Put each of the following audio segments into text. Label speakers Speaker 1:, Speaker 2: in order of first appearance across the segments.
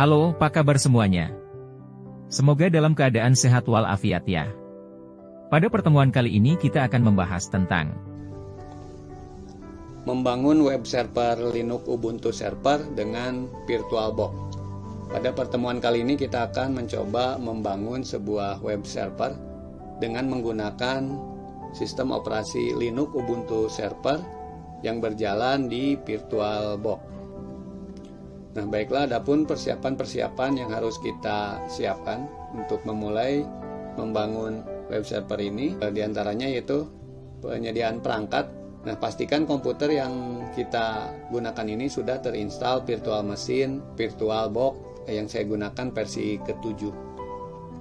Speaker 1: Halo, apa kabar semuanya? Semoga dalam keadaan sehat walafiat ya. Pada pertemuan kali ini kita akan membahas tentang
Speaker 2: membangun web server Linux Ubuntu Server dengan VirtualBox. Pada pertemuan kali ini kita akan mencoba membangun sebuah web server dengan menggunakan sistem operasi Linux Ubuntu Server yang berjalan di VirtualBox. Nah, baiklah, adapun persiapan-persiapan yang harus kita siapkan untuk memulai membangun web server ini, diantaranya yaitu penyediaan perangkat. Nah, pastikan komputer yang kita gunakan ini sudah terinstall virtual machine, VirtualBox yang saya gunakan versi ke-7.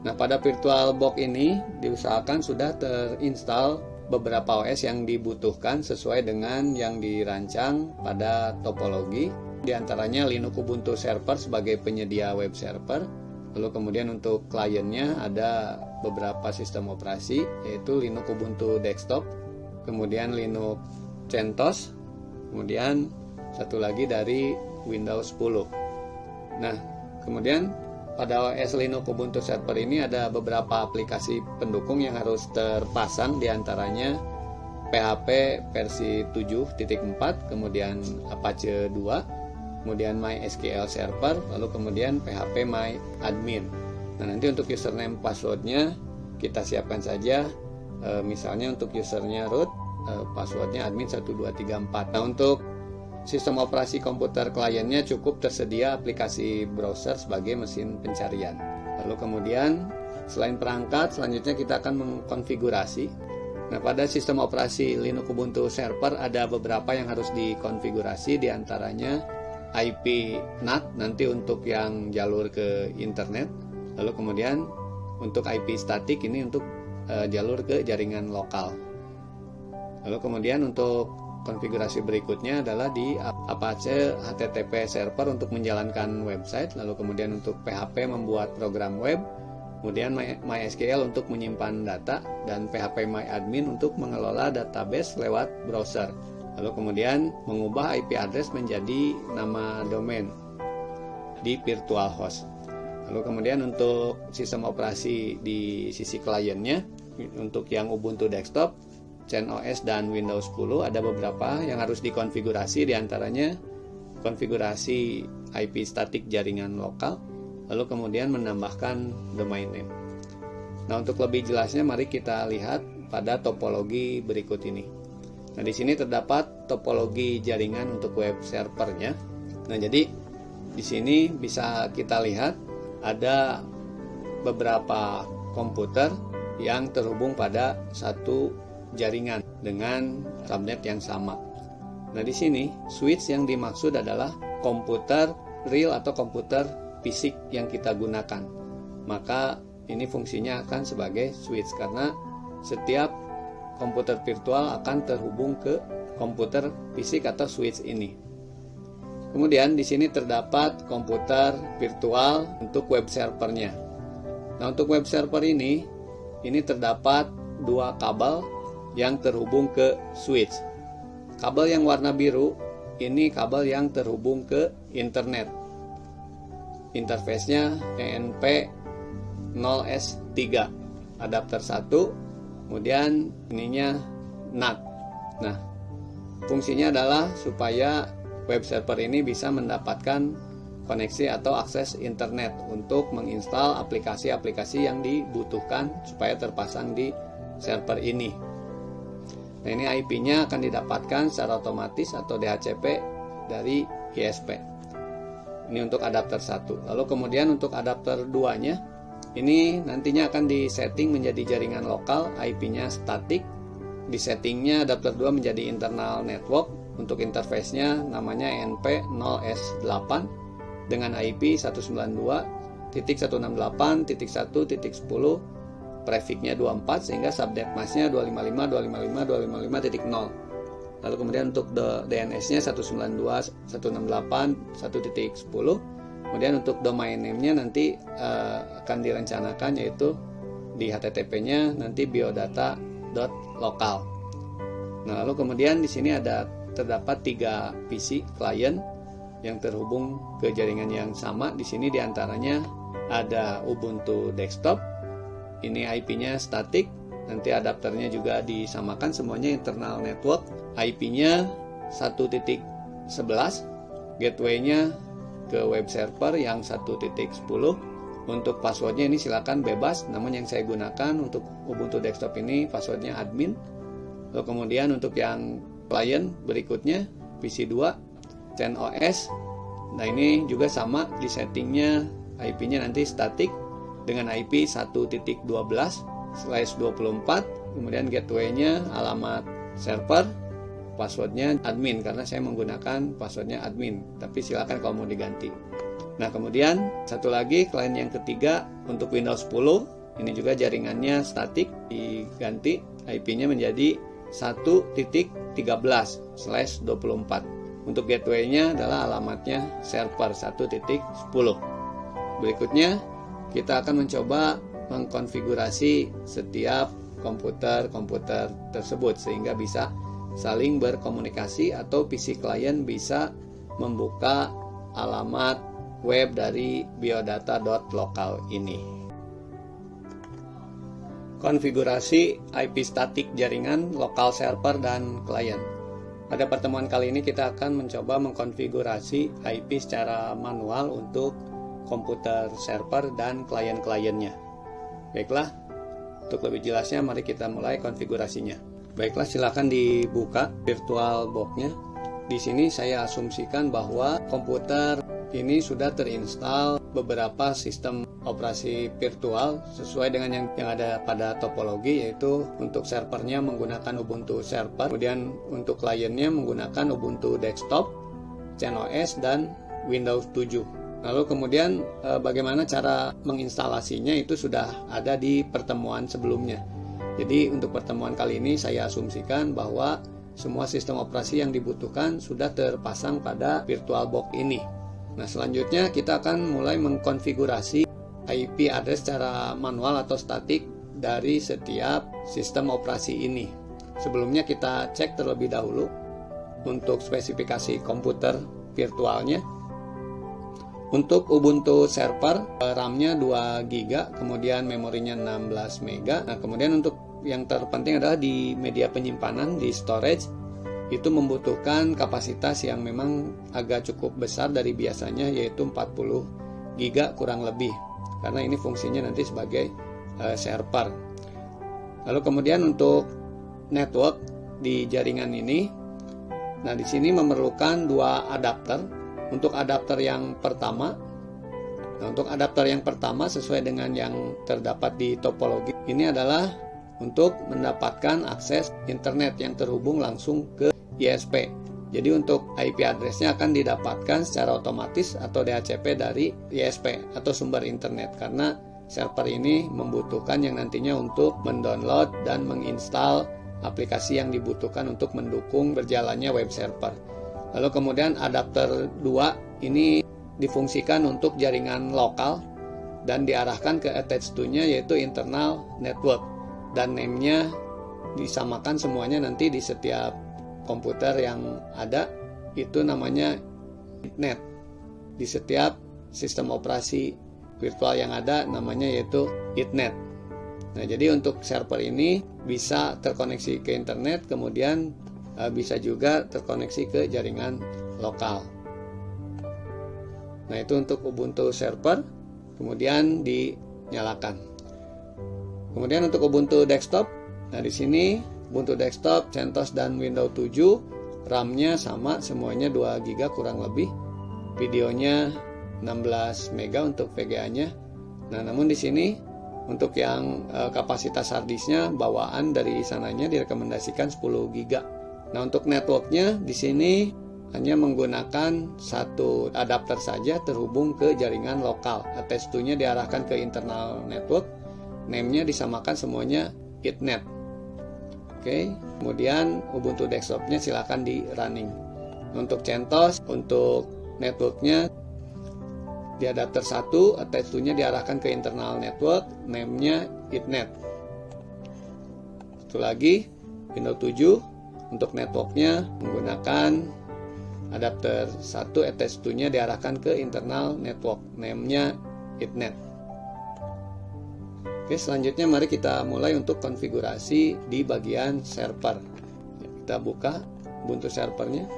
Speaker 2: Nah, pada VirtualBox ini diusahakan sudah terinstall beberapa OS yang dibutuhkan sesuai dengan yang dirancang pada topologi. Di antaranya Linux Ubuntu Server sebagai penyedia web server. Lalu kemudian untuk kliennya ada beberapa sistem operasi, yaitu Linux Ubuntu Desktop, kemudian Linux CentOS, kemudian satu lagi dari Windows 10. Nah, kemudian pada OS Linux Ubuntu Server ini ada beberapa aplikasi pendukung yang harus terpasang, diantaranya PHP versi 7.4, kemudian Apache 2, kemudian MySQL Server, lalu kemudian PHP MyAdmin. Nah, nanti untuk username passwordnya kita siapkan saja, misalnya untuk usernya root, passwordnya admin1234. Nah, untuk sistem operasi komputer kliennya cukup tersedia aplikasi browser sebagai mesin pencarian. Lalu kemudian selain perangkat, selanjutnya kita akan mengkonfigurasi. Nah, pada sistem operasi Linux Ubuntu Server ada beberapa yang harus dikonfigurasi, diantaranya IP NAT nanti untuk yang jalur ke internet, lalu kemudian untuk IP statik ini untuk jalur ke jaringan lokal. Lalu kemudian untuk konfigurasi berikutnya adalah di Apache HTTP server untuk menjalankan website, lalu kemudian untuk PHP membuat program web, kemudian MySQL untuk menyimpan data, dan PHP MyAdmin untuk mengelola database lewat browser. Lalu kemudian mengubah IP address menjadi nama domain di virtual host. Lalu kemudian untuk sistem operasi di sisi kliennya, untuk yang Ubuntu Desktop, CentOS dan Windows 10 ada beberapa yang harus dikonfigurasi, diantaranya konfigurasi IP statik jaringan lokal, lalu kemudian menambahkan domain name. Nah, untuk lebih jelasnya mari kita lihat pada topologi berikut ini. Nah, di sini terdapat topologi jaringan untuk web servernya. Nah, jadi di sini bisa kita lihat ada beberapa komputer yang terhubung pada satu jaringan dengan subnet yang sama. Nah, di sini switch yang dimaksud adalah komputer real atau komputer fisik yang kita gunakan. Maka ini fungsinya akan sebagai switch karena setiap komputer virtual akan terhubung ke komputer fisik atau switch ini. Kemudian di sini terdapat komputer virtual untuk web servernya. Nah, untuk web server ini terdapat dua kabel yang terhubung ke switch. Kabel yang warna biru ini kabel yang terhubung ke internet. Interface-nya ENP0S3, adapter 1. Kemudian ininya NAT. Nah, fungsinya adalah supaya web server ini bisa mendapatkan koneksi atau akses internet untuk menginstal aplikasi-aplikasi yang dibutuhkan supaya terpasang di server ini. Nah, ini IP-nya akan didapatkan secara otomatis atau DHCP dari ISP. Ini untuk adapter 1. Lalu kemudian untuk adapter 2-nya ini nantinya akan disetting menjadi jaringan lokal, IP-nya statik. Di settingnya adapter 2 menjadi internal network. Untuk interface-nya namanya ENP0S8 dengan IP 192.168.1.10, prefix-nya 24 sehingga subnet mask-nya 255.255.255.0. Lalu kemudian untuk DNS-nya 192.168.1.10. Kemudian untuk domain name-nya nanti akan direncanakan yaitu di HTTP-nya nanti biodata.local. Nah, lalu kemudian di sini terdapat 3 PC klien yang terhubung ke jaringan yang sama. Di sini diantaranya ada Ubuntu desktop, ini IP-nya statik, nanti adapternya juga disamakan, semuanya internal network, IP-nya 1.11, gateway-nya ke web server yang 1.10. Untuk passwordnya ini silakan bebas, namun yang saya gunakan untuk Ubuntu desktop ini passwordnya admin. Lalu kemudian untuk yang klien berikutnya PC2 CentOS. Nah ini juga sama, di settingnya IP-nya nanti statik dengan IP 1.12/24, kemudian gateway-nya alamat server, passwordnya admin karena saya menggunakan passwordnya admin, tapi silakan kalau mau diganti. Nah kemudian satu lagi klien yang ketiga untuk Windows 10, ini juga jaringannya statik, diganti IP-nya menjadi 1.13/24. Untuk gateway-nya adalah alamatnya server 1.10. Berikutnya kita akan mencoba mengkonfigurasi setiap komputer tersebut sehingga bisa saling berkomunikasi atau PC klien bisa membuka alamat web dari biodata.local ini. Konfigurasi IP statik jaringan lokal server dan klien. Pada pertemuan kali ini kita akan mencoba mengkonfigurasi IP secara manual untuk komputer server dan klien-kliennya. Baiklah, untuk lebih jelasnya mari kita mulai konfigurasinya. Baiklah, silakan dibuka VirtualBox-nya. Di sini saya asumsikan bahwa komputer ini sudah terinstall beberapa sistem operasi virtual sesuai dengan yang ada pada topologi, yaitu untuk servernya menggunakan Ubuntu server, kemudian untuk kliennya menggunakan Ubuntu desktop, CentOS, dan Windows 7. Lalu kemudian bagaimana cara menginstalasinya itu sudah ada di pertemuan sebelumnya. Jadi untuk pertemuan kali ini saya asumsikan bahwa semua sistem operasi yang dibutuhkan sudah terpasang pada VirtualBox ini. Nah selanjutnya kita akan mulai mengkonfigurasi IP address secara manual atau statik dari setiap sistem operasi ini. Sebelumnya kita cek terlebih dahulu untuk spesifikasi komputer virtualnya. Untuk Ubuntu server, RAM-nya 2 GB, kemudian memorinya 16 MB. Nah, kemudian untuk yang terpenting adalah di media penyimpanan, di storage, itu membutuhkan kapasitas yang memang agak cukup besar dari biasanya, yaitu 40 GB kurang lebih, karena ini fungsinya nanti sebagai server. Lalu kemudian untuk network di jaringan ini, nah di sini memerlukan 2 adapter. Untuk adapter yang pertama, sesuai dengan yang terdapat di topologi, ini adalah untuk mendapatkan akses internet yang terhubung langsung ke ISP. Jadi untuk IP address-nya akan didapatkan secara otomatis atau DHCP dari ISP atau sumber internet, karena server ini membutuhkan yang nantinya untuk mendownload dan menginstal aplikasi yang dibutuhkan untuk mendukung berjalannya web server. Lalu kemudian adapter 2 ini difungsikan untuk jaringan lokal dan diarahkan ke attach to-nya, yaitu internal network, dan name-nya disamakan semuanya nanti di setiap komputer yang ada, itu namanya itnet. Di setiap sistem operasi virtual yang ada namanya yaitu itnet. Nah, jadi untuk server ini bisa terkoneksi ke internet, kemudian bisa juga terkoneksi ke jaringan lokal. Nah, itu untuk Ubuntu server, kemudian dinyalakan. Kemudian untuk Ubuntu desktop, nah di sini Ubuntu desktop, CentOS, dan Windows 7, RAM-nya sama, semuanya 2 GB kurang lebih. Videonya 16 MB untuk VGA-nya. Nah, namun di sini untuk yang kapasitas harddisknya bawaan dari sananya direkomendasikan 10 GB. Nah, untuk networknya di sini hanya menggunakan satu adapter saja terhubung ke jaringan lokal. Attach to-nya diarahkan ke internal network. Name-nya disamakan semuanya itnet. Oke, kemudian Ubuntu desktop-nya silakan di running. Untuk CentOS, untuk network-nya di adapter 1, attach to-nya diarahkan ke internal network, name-nya itnet. Satu lagi, Windows 7 untuk networknya menggunakan adapter 1 attach2 nya diarahkan ke internal network, name-nya Ethernet. Oke, selanjutnya mari kita mulai untuk konfigurasi di bagian server. Kita buka Ubuntu servernya.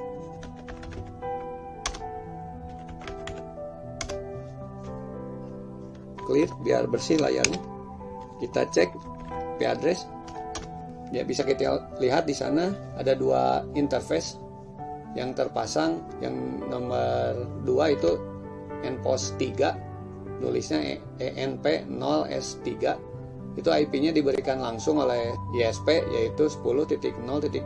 Speaker 2: Clear biar bersih layarnya. Kita cek IP address. Ya, bisa kita lihat di sana ada dua interface yang terpasang. Yang nomor 2 itu nPost 3, nulisnya ENP0S3. Itu IP-nya diberikan langsung oleh ISP, yaitu 10.0.2.15,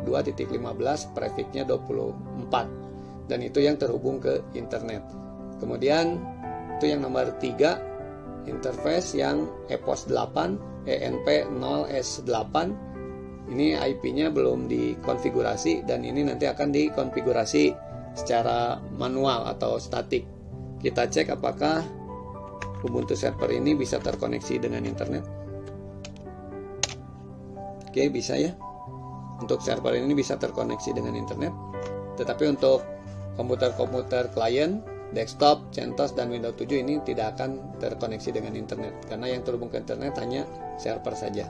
Speaker 2: prefixnya 24, dan itu yang terhubung ke internet. Kemudian itu yang nomor 3, interface yang EPOS 8, ENP0S8. Ini IP-nya belum dikonfigurasi, dan ini nanti akan dikonfigurasi secara manual atau statik. Kita cek apakah Ubuntu server ini bisa terkoneksi dengan internet. Oke, bisa ya. Untuk server ini bisa terkoneksi dengan internet. Tetapi untuk komputer-komputer klien, desktop, CentOS, dan Windows 7 ini tidak akan terkoneksi dengan internet, karena yang terhubung ke internet hanya server saja.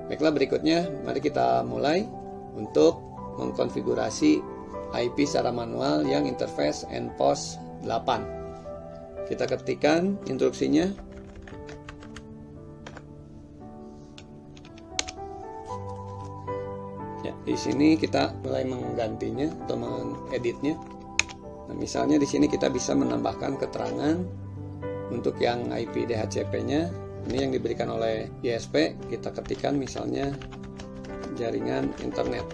Speaker 2: Baiklah, berikutnya mari kita mulai untuk mengkonfigurasi IP secara manual yang interface nPost 8. Kita ketikkan instruksinya. Ya, di sini kita mulai menggantinya atau mengeditnya. Nah, misalnya di sini kita bisa menambahkan keterangan untuk yang IP DHCP-nya. Ini yang diberikan oleh ISP, kita ketikkan misalnya jaringan internet.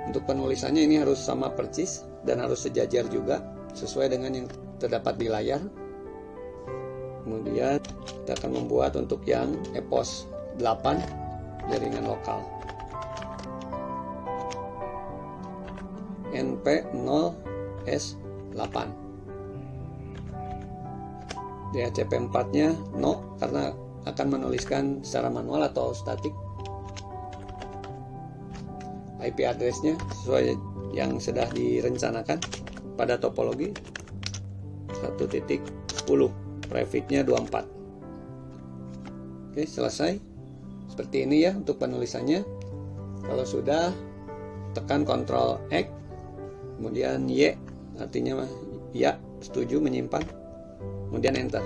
Speaker 2: Untuk penulisannya ini harus sama persis dan harus sejajar juga, sesuai dengan yang terdapat di layar. Kemudian kita akan membuat untuk yang EPOS 8, jaringan lokal. NP0S8. DHCP 4-nya no, karena akan menuliskan secara manual atau statik. IP address-nya sesuai yang sudah direncanakan pada topologi 1.10, prefixnya 24. Oke, selesai. Seperti ini ya untuk penulisannya. Kalau sudah, tekan Ctrl X, kemudian Y, artinya ya, setuju, menyimpan, kemudian enter.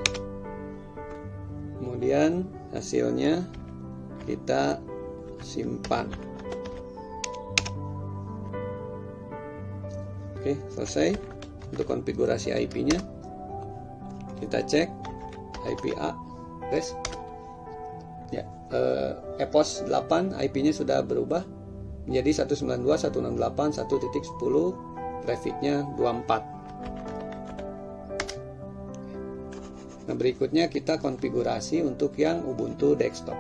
Speaker 2: Kemudian hasilnya kita simpan. Oke, selesai. Untuk konfigurasi IP-nya kita cek IP address. Ya, EPOS 8 IP-nya sudah berubah menjadi 192.168.1.10, prefixnya 24. Nah, berikutnya kita konfigurasi untuk yang Ubuntu desktop.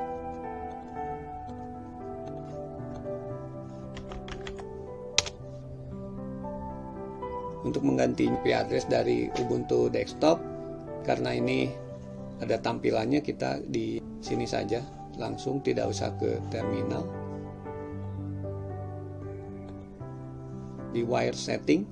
Speaker 2: Untuk mengganti IP address dari Ubuntu desktop, karena ini ada tampilannya, kita di sini saja langsung, tidak usah ke terminal. Di wire setting,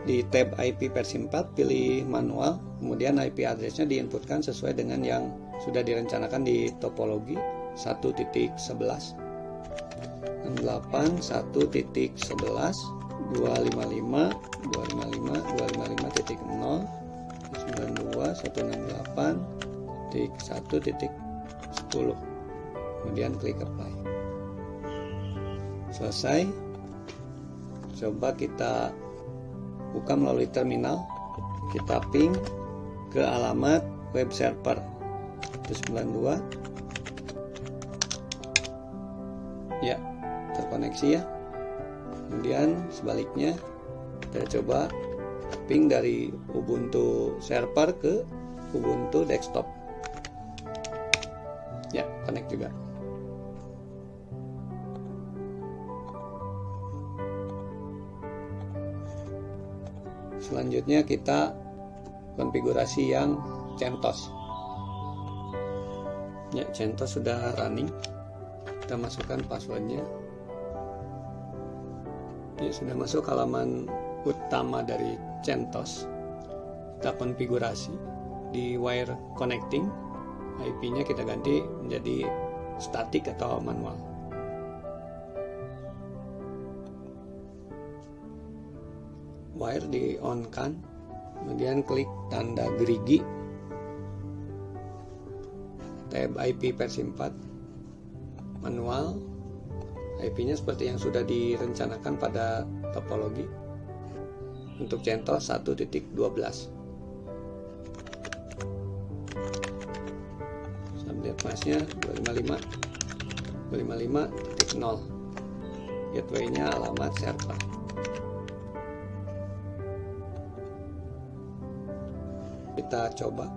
Speaker 2: di tab IP versi 4 pilih manual, kemudian IP address-nya diinputkan sesuai dengan yang sudah direncanakan di topologi 1.11 8 1.11 255 255 255.0 92 168.1.10, kemudian klik apply. Selesai. Coba kita buka melalui terminal, kita ping ke alamat web server 192. Ya, terkoneksi ya. Kemudian sebaliknya kita coba ping dari Ubuntu server ke Ubuntu desktop. Ya, connect juga. Selanjutnya kita konfigurasi yang CentOS. Ya, CentOS sudah running. Kita masukkan passwordnya. Ya, sudah masuk halaman utama dari CentOS. Kita konfigurasi di wire connecting. IP-nya kita ganti menjadi static atau manual. Wire di on kan, kemudian klik tanda gerigi, tab IP versi 4, manual. IP-nya seperti yang sudah direncanakan pada topologi. Untuk CentOS 1.12. Subnet masknya 255.0. Gateway-nya alamat server. Kita coba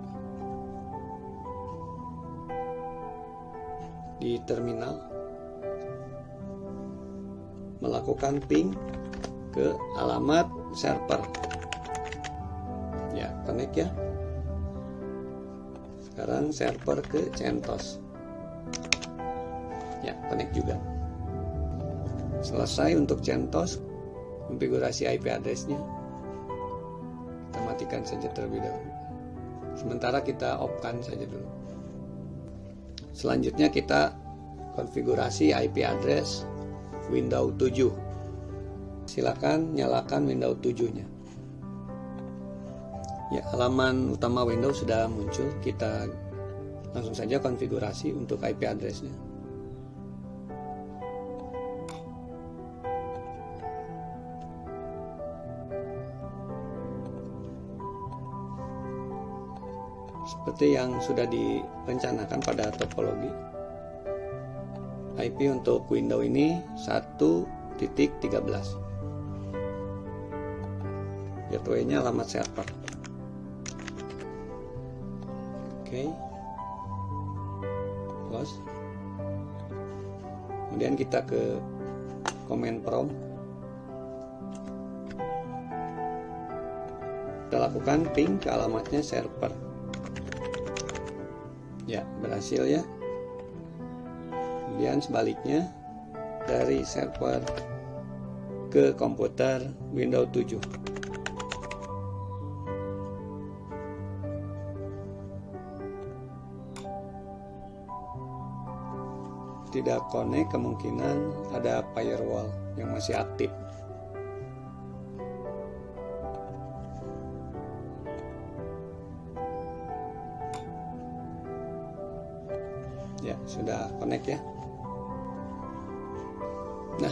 Speaker 2: di terminal melakukan ping ke alamat server. Ya, connect ya. Sekarang server ke CentOS. Ya, connect juga. Selesai untuk CentOS. Konfigurasi IP address-nya. Kita matikan saja terlebih dahulu. Sementara kita off-kan saja dulu. Selanjutnya kita konfigurasi IP address Windows 7. Silakan nyalakan Windows 7-nya. Ya, halaman utama Windows sudah muncul. Kita langsung saja konfigurasi untuk IP address-nya. Seperti yang sudah direncanakan pada topologi. IP untuk Windows ini 1.13. Gateway-nya alamat server. Oke. Close. Kemudian kita ke command prompt. Kita lakukan ping ke alamatnya server. Ya, berhasil ya. Kemudian sebaliknya dari server ke komputer Windows 7. Tidak connect, kemungkinan ada firewall yang masih aktif. Ya, sudah connect ya. Nah,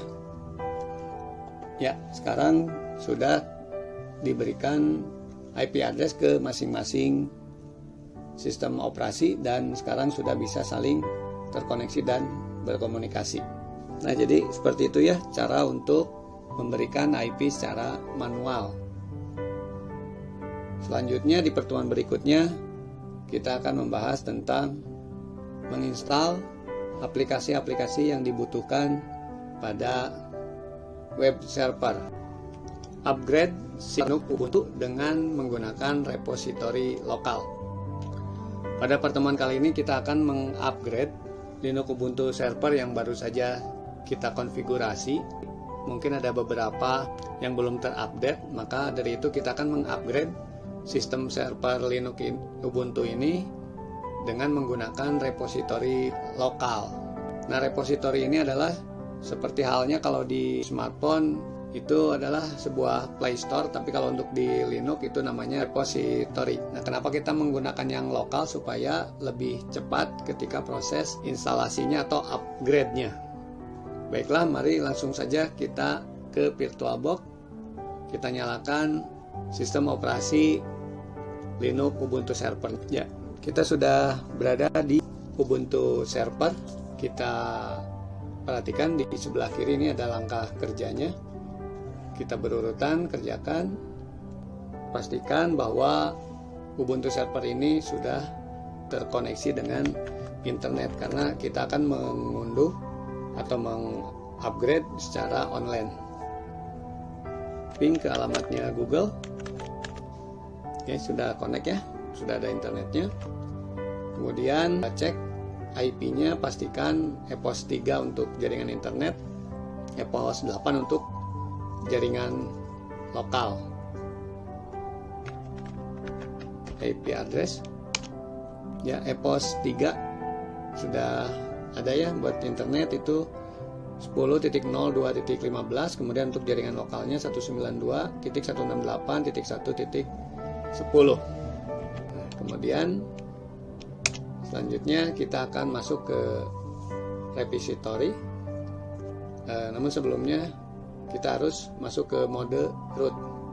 Speaker 2: ya, sekarang sudah diberikan IP address ke masing-masing sistem operasi dan sekarang sudah bisa saling terkoneksi dan berkomunikasi. Nah, jadi seperti itu ya cara untuk memberikan IP secara manual. Selanjutnya di pertemuan berikutnya kita akan membahas tentang menginstal aplikasi-aplikasi yang dibutuhkan pada web server. Upgrade Linux Ubuntu dengan menggunakan repositori lokal. Pada pertemuan kali ini kita akan mengupgrade Linux Ubuntu server yang baru saja kita konfigurasi. Mungkin ada beberapa yang belum terupdate, maka dari itu kita akan mengupgrade sistem server Linux Ubuntu ini dengan menggunakan repositori lokal. Nah, repositori ini adalah seperti halnya kalau di smartphone itu adalah sebuah Play Store, tapi kalau untuk di Linux itu namanya repository. Nah, kenapa kita menggunakan yang lokal? Supaya lebih cepat ketika proses instalasinya atau upgrade-nya. Baiklah, mari langsung saja kita ke VirtualBox. Kita nyalakan sistem operasi Linux Ubuntu Server. Ya, kita sudah berada di Ubuntu Server. Kita perhatikan di sebelah kiri ini ada langkah kerjanya. Kita berurutan kerjakan. Pastikan bahwa Ubuntu Server ini sudah terkoneksi dengan internet karena kita akan mengunduh atau mengupgrade secara online. Ping ke alamatnya Google. Oke, sudah connect ya, sudah ada internetnya. Kemudian cek IP-nya pastikan EPOS 3 untuk jaringan internet, EPOS 8 untuk jaringan lokal. IP address ya, EPOS 3 sudah ada ya buat internet itu 10.02.15, kemudian untuk jaringan lokalnya 192.168.1.10. Nah, kemudian selanjutnya kita akan masuk ke repository. Namun sebelumnya kita harus masuk ke mode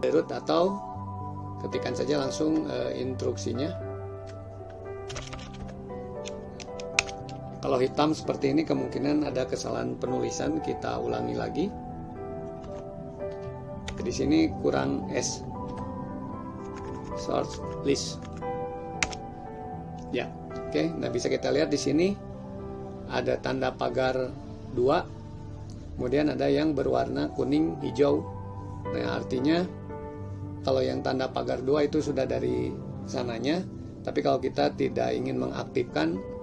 Speaker 2: root atau ketikkan saja langsung instruksinya. Kalau hitam seperti ini kemungkinan ada kesalahan penulisan, kita ulangi lagi. Di sini kurang S. Source list. Ya, oke. Nah, bisa kita lihat di sini ada tanda pagar 2. Kemudian ada yang berwarna kuning hijau. Nah, artinya kalau yang tanda pagar 2 itu sudah dari sananya. Tapi kalau kita tidak ingin mengaktifkan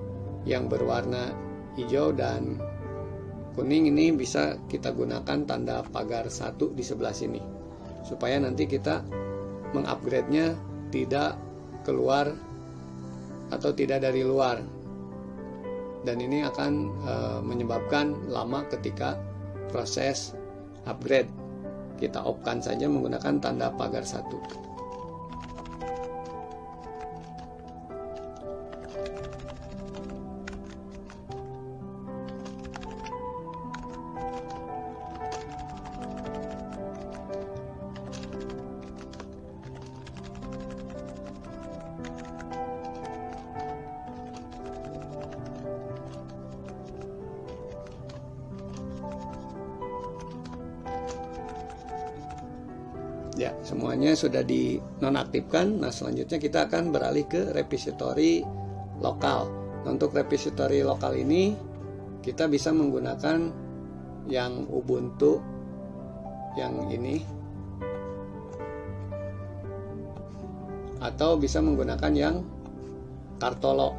Speaker 2: yang berwarna hijau dan kuning, ini bisa kita gunakan tanda pagar 1 di sebelah sini supaya nanti kita mengupgrade-nya tidak keluar atau tidak dari luar, dan ini akan menyebabkan lama ketika proses upgrade. Kita off-kan saja menggunakan tanda pagar 1. Ya, semuanya sudah dinonaktifkan. Nah, selanjutnya kita akan beralih ke repository lokal. Nah, untuk repository lokal ini kita bisa menggunakan yang Ubuntu yang ini, atau bisa menggunakan yang Kartolo.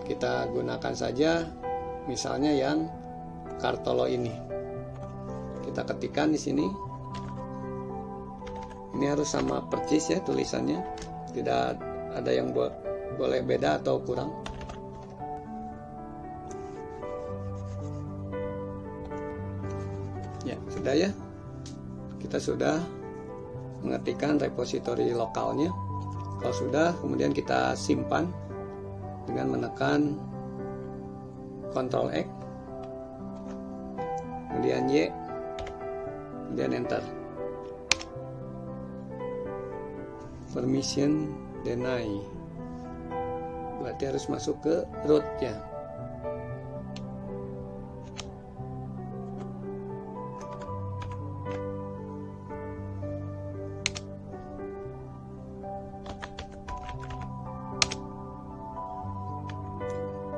Speaker 2: Kita gunakan saja misalnya yang Kartolo ini. Kita ketikkan di sini. Ini harus sama persis ya tulisannya, tidak ada yang boleh beda atau kurang. Ya, sudah ya. Kita sudah mengetikkan repository lokalnya. Kalau sudah, kemudian kita simpan dengan menekan Ctrl X, kemudian Y, kemudian Enter. Permission deny, berarti harus masuk ke root ya.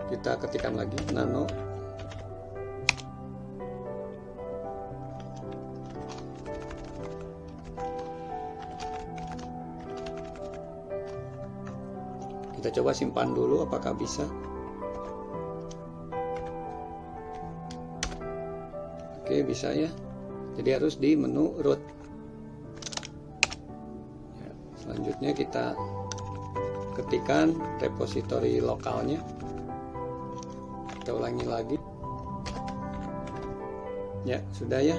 Speaker 2: Kita ketikkan lagi nano. Kita coba simpan dulu apakah bisa. Oke, bisa ya. Jadi harus di menu root ya. Selanjutnya kita ketikkan repository lokalnya. Kita ulangi lagi. Ya, sudah ya.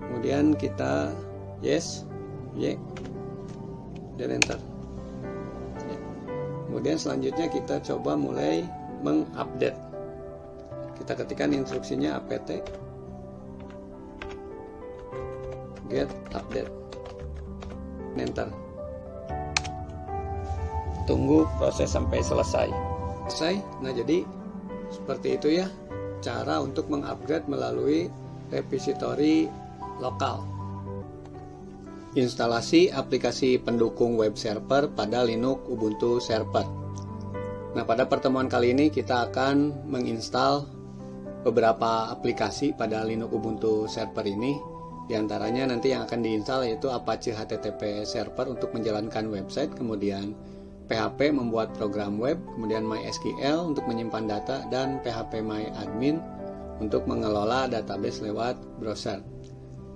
Speaker 2: Kemudian kita yes, Y, dan enter. Kemudian selanjutnya kita coba mulai mengupdate. Kita ketikkan instruksinya apt get update, enter. Tunggu proses sampai selesai. Nah, jadi seperti itu ya cara untuk mengupgrade melalui repository lokal. Instalasi aplikasi pendukung web server pada Linux Ubuntu Server. Nah, pada pertemuan kali ini kita akan menginstal beberapa aplikasi pada Linux Ubuntu Server ini. Di antaranya nanti yang akan diinstal yaitu Apache HTTP Server untuk menjalankan website, kemudian PHP membuat program web, kemudian MySQL untuk menyimpan data, dan PHP MyAdmin untuk mengelola database lewat browser.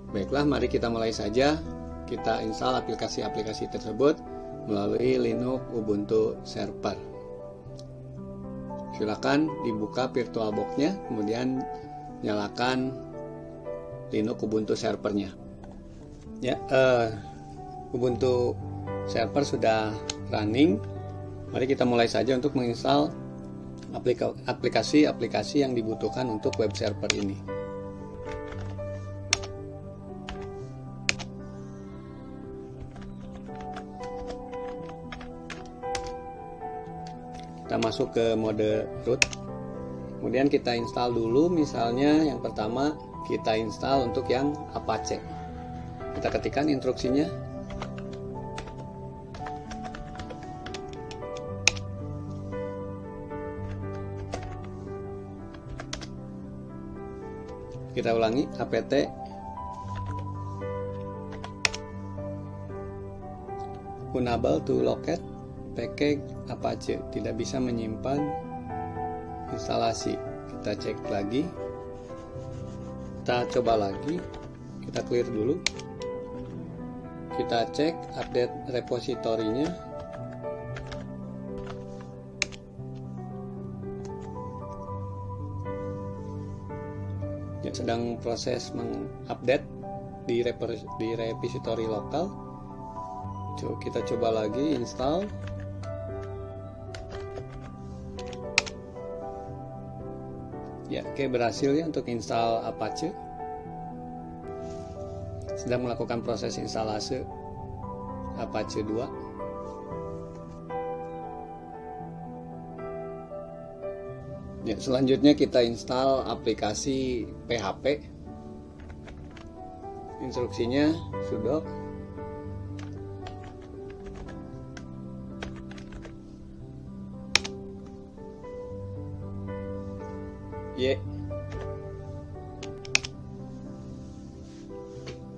Speaker 2: Baiklah, mari kita mulai saja. Kita install aplikasi-aplikasi tersebut melalui Linux Ubuntu Server. Silakan dibuka VirtualBox-nya, kemudian nyalakan Linux Ubuntu Server-nya. Ya, Ubuntu Server sudah running. Mari kita mulai saja untuk menginstal aplikasi-aplikasi yang dibutuhkan untuk web server ini. Kita masuk ke mode root, kemudian kita install dulu. Misalnya yang pertama kita install untuk yang Apache. Kita ketikkan instruksinya. Kita ulangi, apt unable to locate package Apache, tidak bisa menyimpan instalasi. Kita cek lagi, kita coba lagi, kita clear dulu, kita cek update repositorinya. Yang sedang proses mengupdate di repository lokal. Kita coba lagi install. Ya, oke, berhasil ya untuk install Apache. Sedang melakukan proses instalasi Apache 2. Ya, selanjutnya kita install aplikasi PHP. Instruksinya sudo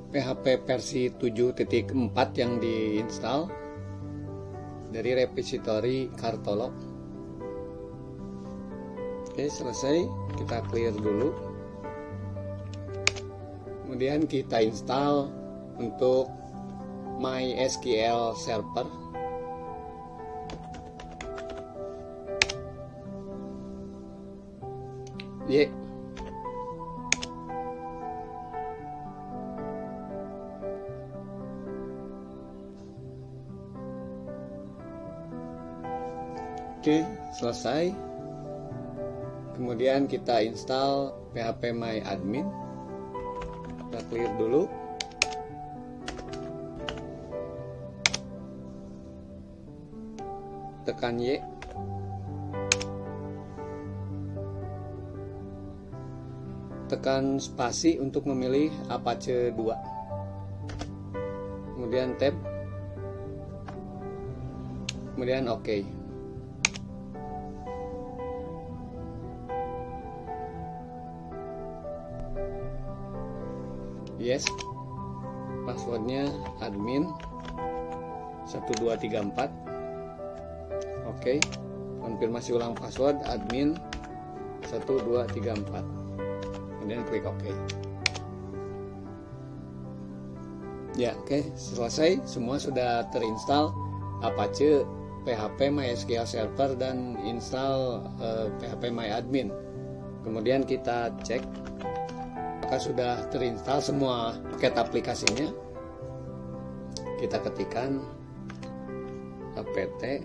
Speaker 2: PHP versi 7.4 yang diinstal dari repository Cartolog. Oke, selesai. Kita clear dulu, kemudian kita install untuk MySQL Server. Oke, selesai. Kemudian kita install PHP MyAdmin. Kita clear dulu. Tekan Y. Tekan spasi untuk memilih Apache 2. Kemudian tab. Kemudian OK. Yes. Passwordnya admin 1234. Oke. Konfirmasi ulang password admin 1234. Kemudian klik OK. Ya, oke, selesai. Semua sudah terinstall Apache, PHP MySQL Server, dan install PHP MyAdmin. Kemudian kita cek apakah sudah terinstall semua paket aplikasinya. Kita ketikkan apt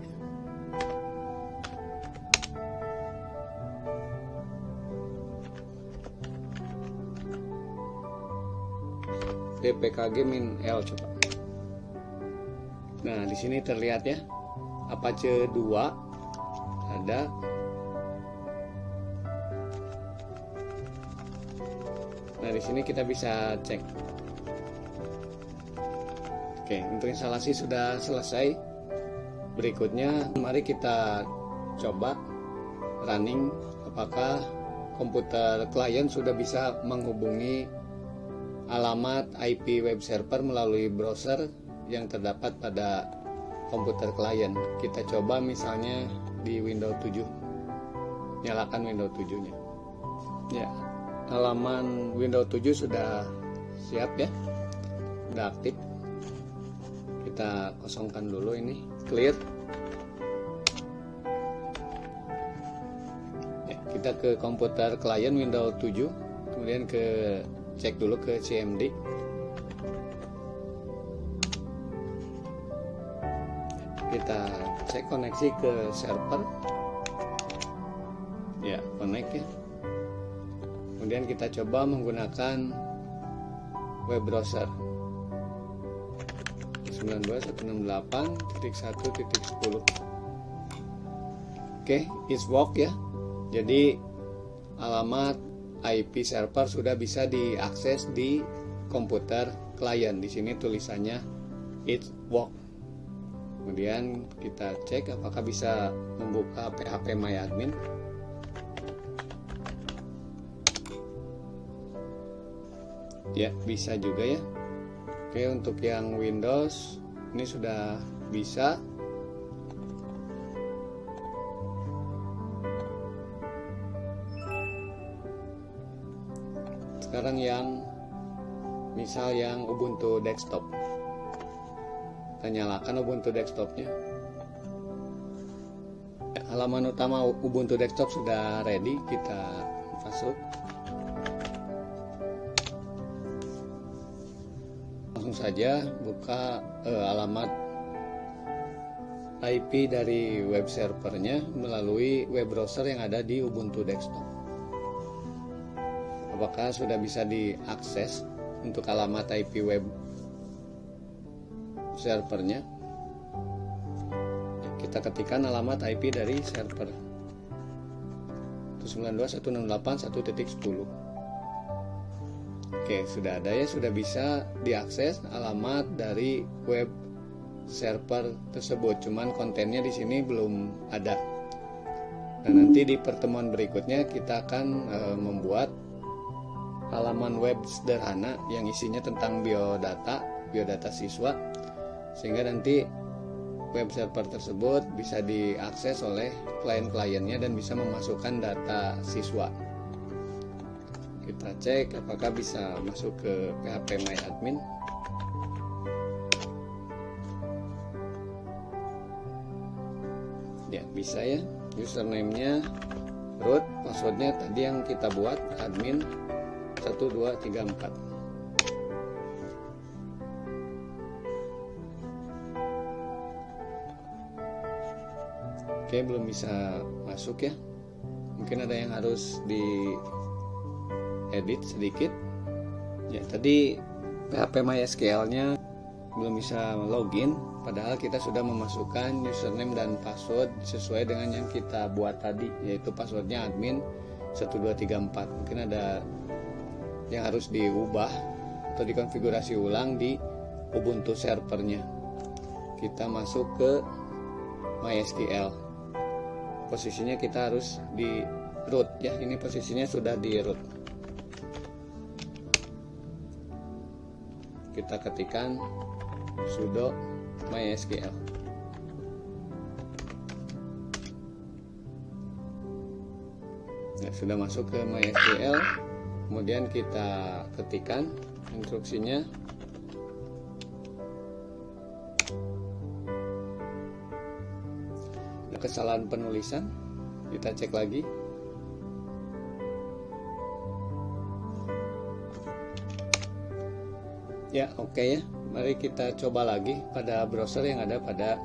Speaker 2: dpkg-l coba. Nah, di sini terlihat ya, Apache 2 ada. Nah, di sini kita bisa cek. Oke, untuk instalasi sudah selesai. Berikutnya, mari kita coba running apakah komputer klien sudah bisa menghubungi alamat IP web server melalui browser yang terdapat pada komputer klien. Kita coba misalnya di Windows 7. Nyalakan Windows 7-nya. Ya, halaman Windows 7 sudah siap ya. Sudah aktif. Kita kosongkan dulu ini, clear. Ya, kita ke komputer klien Windows 7, kemudian cek dulu ke CMD. Kita cek koneksi ke server. Ya, connect ya. Kemudian kita coba menggunakan web browser 92.168.1.10. Oke, it's work ya. Jadi alamat IP server sudah bisa diakses di komputer klien. Di sini tulisannya it's work. Kemudian kita cek apakah bisa membuka PHP MyAdmin. Ya, bisa juga ya. Oke, untuk yang Windows ini sudah bisa. Sekarang yang misal yang Ubuntu desktop. Kita nyalakan Ubuntu desktopnya. Halaman utama Ubuntu desktop sudah ready, kita masuk. Langsung saja buka alamat IP dari web servernya melalui web browser yang ada di Ubuntu desktop. Apakah sudah bisa diakses untuk alamat IP web servernya? Kita ketikkan alamat IP dari server 92.168.1.10. Oke, sudah ada ya, sudah bisa diakses alamat dari web server tersebut. Cuman kontennya di sini belum ada. Nah, nanti di pertemuan berikutnya kita akan membuat halaman web sederhana yang isinya tentang biodata siswa, sehingga nanti web server tersebut bisa diakses oleh klien-kliennya dan bisa memasukkan data siswa. Kita cek apakah bisa masuk ke PHP MyAdmin. Ya, bisa ya. Username-nya root, passwordnya tadi yang kita buat, admin 1234. Oke, belum bisa masuk ya. Mungkin ada yang harus di edit sedikit. Ya, tadi PHP MySQL-nya belum bisa login, padahal kita sudah memasukkan username dan password sesuai dengan yang kita buat tadi, yaitu passwordnya admin 1234. Mungkin ada yang harus diubah atau dikonfigurasi ulang di Ubuntu servernya. Kita masuk ke MySQL. Posisinya kita harus di root ya. Ini posisinya sudah di root. Kita ketikkan sudo MySQL. Nah, sudah masuk ke MySQL. Kemudian kita ketikkan instruksinya. Ada kesalahan penulisan, kita cek lagi. Ya, oke ya. Mari kita coba lagi pada browser yang ada pada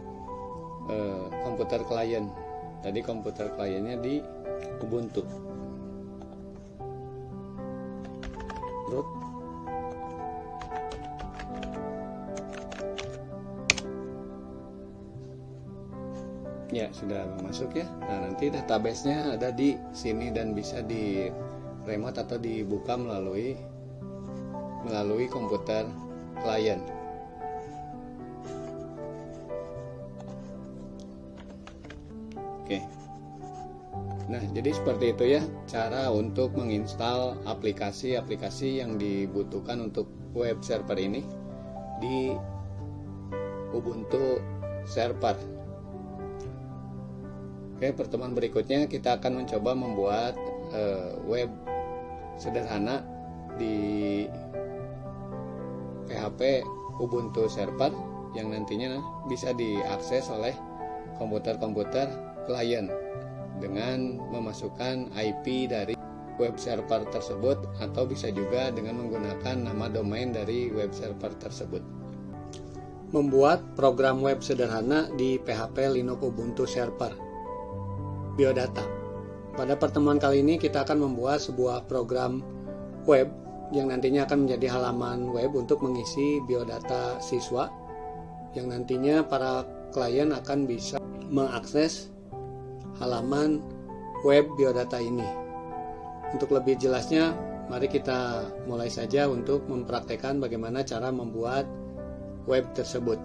Speaker 2: komputer klien. Tadi komputer kliennya di Ubuntu. Root. Ya, sudah masuk ya. Nah, nanti database-nya ada di sini dan bisa di remote atau dibuka melalui komputer klien. Oke. Nah, jadi seperti itu ya cara untuk menginstal aplikasi-aplikasi yang dibutuhkan untuk web server ini di Ubuntu server. Oke, pertemuan berikutnya kita akan mencoba membuat web sederhana di PHP Ubuntu server yang nantinya bisa diakses oleh komputer-komputer klien dengan memasukkan IP dari web server tersebut, atau bisa juga dengan menggunakan nama domain dari web server tersebut. Membuat program web sederhana di PHP Linux Ubuntu server. Biodata. Pada pertemuan kali ini kita akan membuat sebuah program web yang nantinya akan menjadi halaman web untuk mengisi biodata siswa, yang nantinya para klien akan bisa mengakses halaman web biodata ini. Untuk lebih jelasnya, mari kita mulai saja untuk mempraktekkan bagaimana cara membuat web tersebut.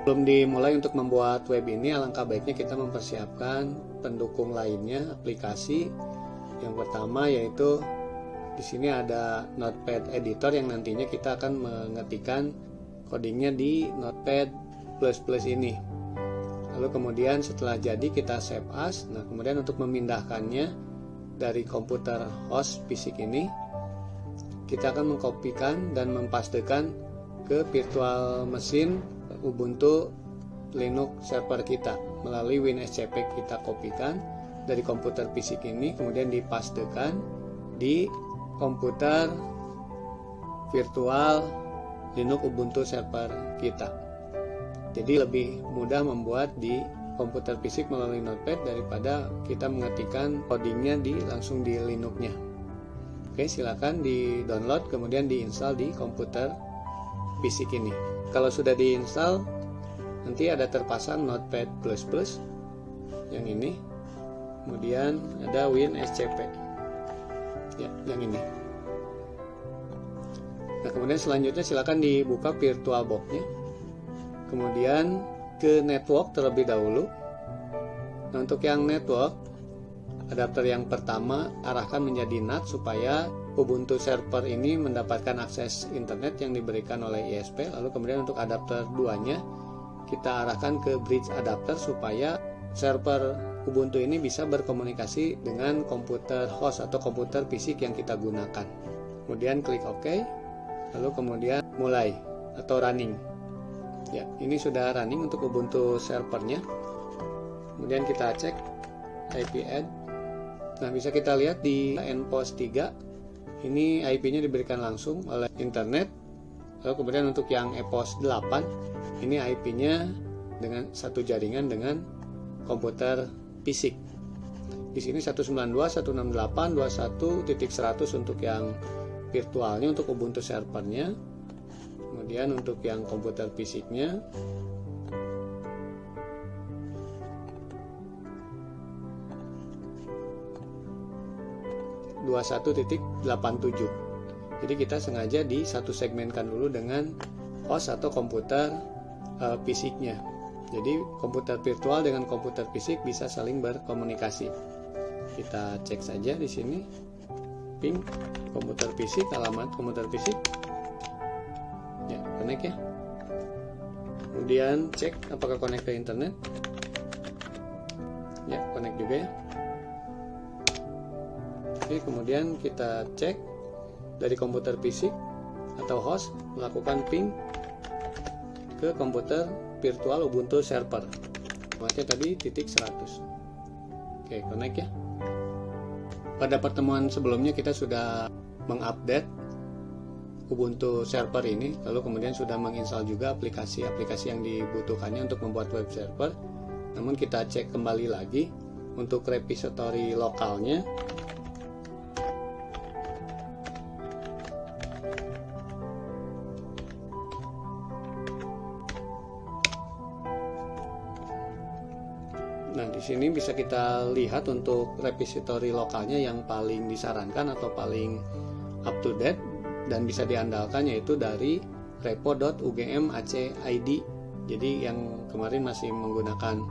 Speaker 2: Sebelum dimulai untuk membuat web ini, alangkah baiknya kita mempersiapkan pendukung lainnya, aplikasi. Yang pertama yaitu di sini ada Notepad Editor yang nantinya kita akan mengetikkan codingnya di Notepad++ ini. Lalu kemudian setelah jadi kita save as. Nah, kemudian untuk memindahkannya dari komputer host fisik ini, kita akan mengkopikan dan mempastekan ke virtual machine Ubuntu Linux server kita melalui WinSCP. Kita kopikan dari komputer fisik ini, kemudian dipastekan di komputer virtual Linux Ubuntu server kita. Jadi lebih mudah membuat di komputer fisik melalui Notepad daripada kita mengetikkan codingnya langsung di Linux-nya. Oke, silakan di download kemudian diinstal di komputer fisik ini. Kalau sudah diinstal, nanti ada terpasang Notepad++ yang ini, kemudian ada WinSCP ya, yang ini. Nah, kemudian selanjutnya silakan dibuka VirtualBox-nya, kemudian ke network terlebih dahulu. Nah, untuk yang network, adapter yang pertama arahkan menjadi NAT supaya Ubuntu server ini mendapatkan akses internet yang diberikan oleh ISP. Lalu kemudian untuk adapter 2-nya kita arahkan ke bridge adapter supaya server Ubuntu ini bisa berkomunikasi dengan komputer host atau komputer fisik yang kita gunakan. Kemudian klik OK. Lalu kemudian mulai atau running. Ya, ini sudah running untuk Ubuntu servernya. Kemudian kita cek IP add. Nah, bisa kita lihat di nPost 3 ini IP-nya diberikan langsung oleh internet. Lalu kemudian untuk yang ePost 8 ini IP-nya dengan satu jaringan dengan komputer fisik. Di sini 192.168.21.100 untuk yang virtualnya untuk Ubuntu servernya. Kemudian untuk yang komputer fisiknya 21.87. Jadi kita sengaja satu segmenkan dulu dengan host atau komputer fisiknya. Jadi komputer virtual dengan komputer fisik bisa saling berkomunikasi. Kita cek saja di sini. Ping komputer fisik, alamat komputer fisik. Ya, connect ya. Kemudian cek apakah connect ke internet. Ya, connect juga ya. Oke, kemudian kita cek dari komputer fisik atau host melakukan ping ke komputer virtual Ubuntu server. Alamatnya tadi /100. Oke, connect ya. Pada pertemuan sebelumnya kita sudah mengupdate Ubuntu server ini, lalu kemudian sudah menginstal juga aplikasi-aplikasi yang dibutuhkannya untuk membuat web server. Namun kita cek kembali lagi untuk repository lokalnya. Nah, di sini bisa kita lihat untuk repository lokalnya yang paling disarankan atau paling up to date dan bisa diandalkan yaitu dari repo.ugm.ac.id. Jadi yang kemarin masih menggunakan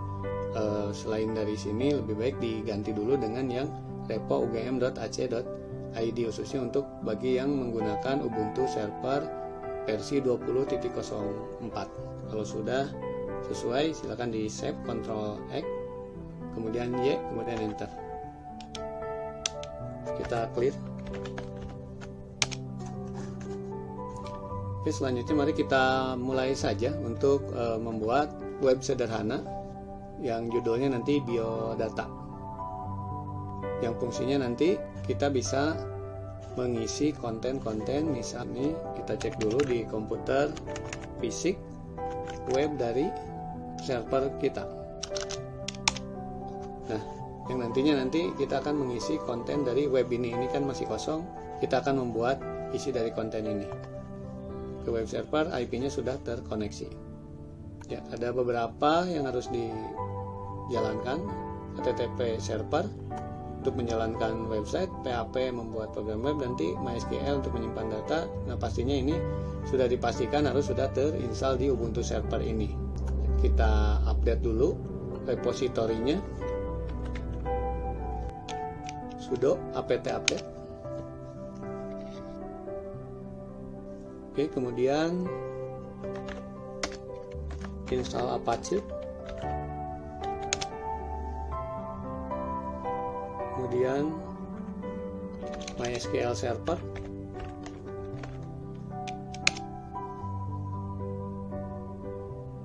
Speaker 2: selain dari sini lebih baik diganti dulu dengan yang repo.ugm.ac.id, khususnya untuk bagi yang menggunakan Ubuntu server versi 20.04. Kalau sudah sesuai, silakan di save, Ctrl X, kemudian Y, kemudian enter. Kita clear. Oke, selanjutnya mari kita mulai saja untuk membuat web sederhana yang judulnya nanti biodata, yang fungsinya nanti kita bisa mengisi konten-konten. Misalnya kita cek dulu di komputer fisik web dari server kita. Nah, yang nantinya kita akan mengisi konten dari web ini kan masih kosong, kita akan membuat isi dari konten ini ke web server. IP-nya sudah terkoneksi. Ya, ada beberapa yang harus dijalankan. HTTP server untuk menjalankan website, PHP membuat program web, nanti MySQL untuk menyimpan data. Nah, pastinya ini sudah dipastikan harus sudah terinstall di Ubuntu server ini. Kita update dulu repositorinya, sudo apt update. Oke, kemudian install Apache, kemudian MySQL server,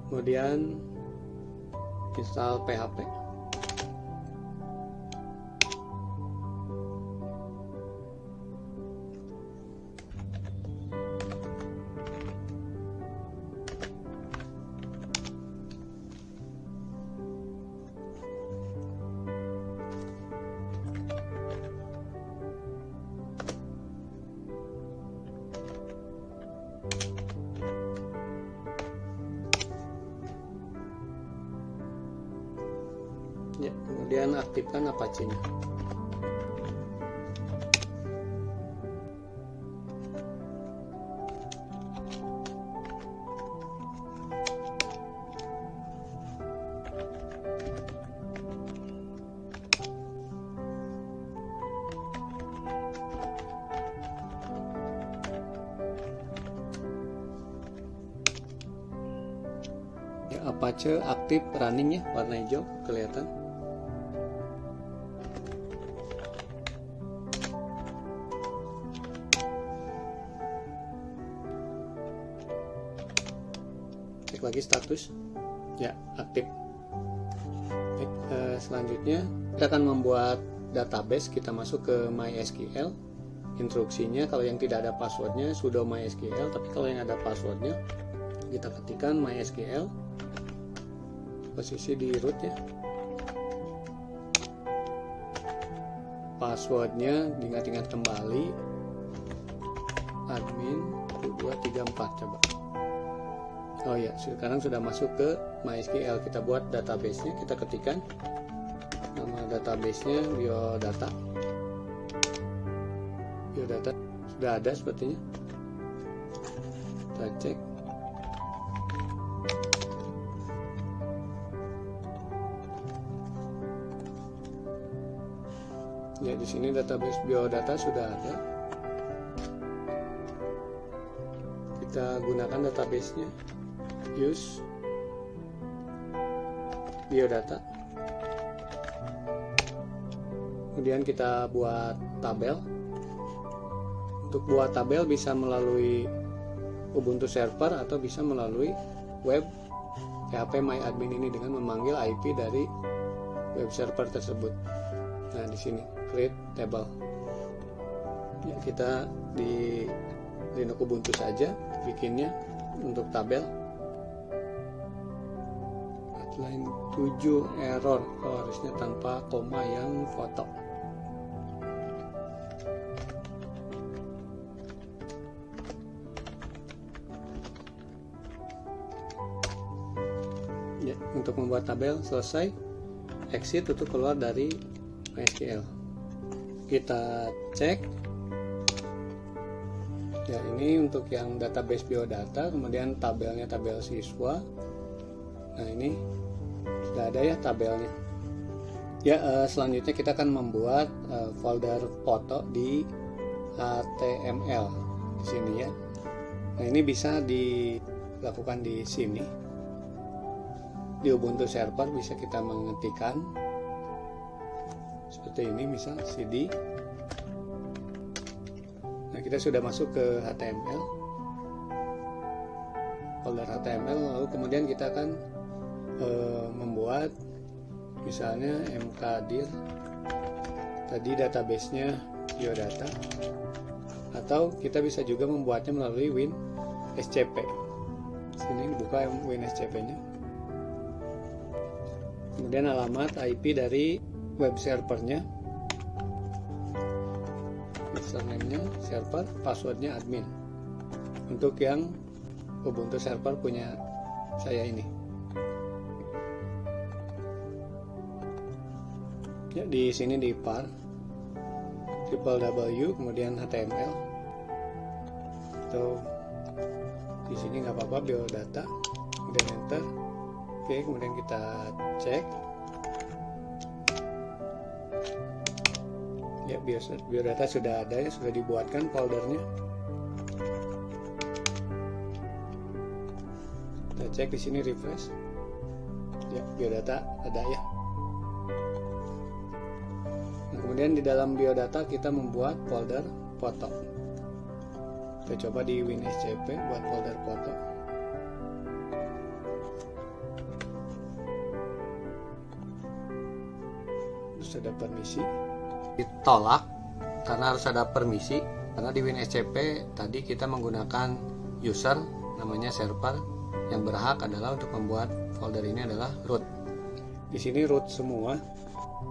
Speaker 2: kemudian install PHP. Ya, kemudian aktifkan Apache-nya. Ya, Apache aktif running ya, warna hijau kelihatan. Cek lagi status, ya aktif. Baik, selanjutnya kita akan membuat database. Kita masuk ke MySQL. Instruksinya kalau yang tidak ada passwordnya sudo MySQL, tapi kalau yang ada passwordnya kita ketikkan MySQL, posisi di root ya, passwordnya diingat-ingat kembali, admin 234. Coba. Oh ya, sekarang sudah masuk ke MySQL. Kita buat database-nya, kita ketikkan nama database-nya biodata. Biodata sudah ada sepertinya. Kita cek. Ya, di sini database biodata sudah ada. Kita gunakan database-nya. Use biodata, kemudian kita buat tabel. Untuk buat tabel bisa melalui Ubuntu server atau bisa melalui web PHP MyAdmin ini dengan memanggil IP dari web server tersebut. Nah, di sini create table. Ya, kita di Linux Ubuntu saja bikinnya untuk tabel. Line 7 error, harusnya tanpa koma yang foto. Ya, untuk membuat tabel selesai. Exit untuk keluar dari MySQL. Kita cek. Ya, ini untuk yang database biodata, kemudian tabelnya tabel siswa. Nah, ini sudah ada ya tabelnya. Ya, selanjutnya kita akan membuat folder foto di HTML di sini ya. Nah, ini bisa dilakukan di sini. di Ubuntu server bisa kita mengetikkan seperti ini, misal cd. Nah, kita sudah masuk ke HTML, folder HTML, lalu kemudian kita akan membuat misalnya mkdir, tadi database-nya biodata, atau kita bisa juga membuatnya melalui WinSCP. Sini buka WinSCP-nya, kemudian alamat IP dari web servernya, username-nya server, passwordnya admin. Untuk yang Ubuntu server punya saya ini. Ya, di sini di var www kemudian HTML, atau di sini nggak apa-apa biodata, kemudian enter. Oke, kemudian kita cek. Ya, biodata sudah ada ya, sudah dibuatkan foldernya. Kita cek di sini, refresh. Ya, biodata ada ya. Nah, kemudian di dalam biodata kita membuat folder foto. Kita coba di WinSCP buat folder foto. Terus ada permisi. Ditolak karena harus ada permisi, karena di WinSCP tadi kita menggunakan user namanya server, yang berhak adalah untuk membuat folder ini adalah root. Di sini root semua,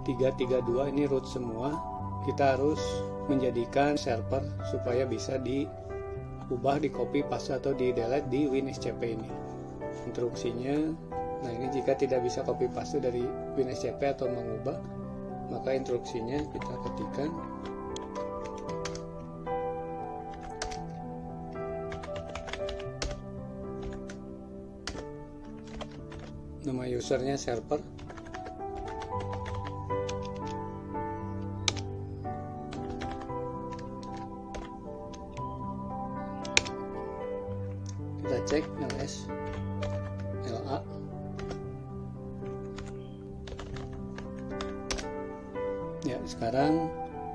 Speaker 2: 332 ini root semua. Kita harus menjadikan server supaya bisa diubah, di copy paste atau di delete di WinSCP ini. Instruksinya, nah ini jika tidak bisa copy paste dari WinSCP atau mengubah, maka instruksinya kita ketikkan nama usernya server, kita cek ls la. Ya, sekarang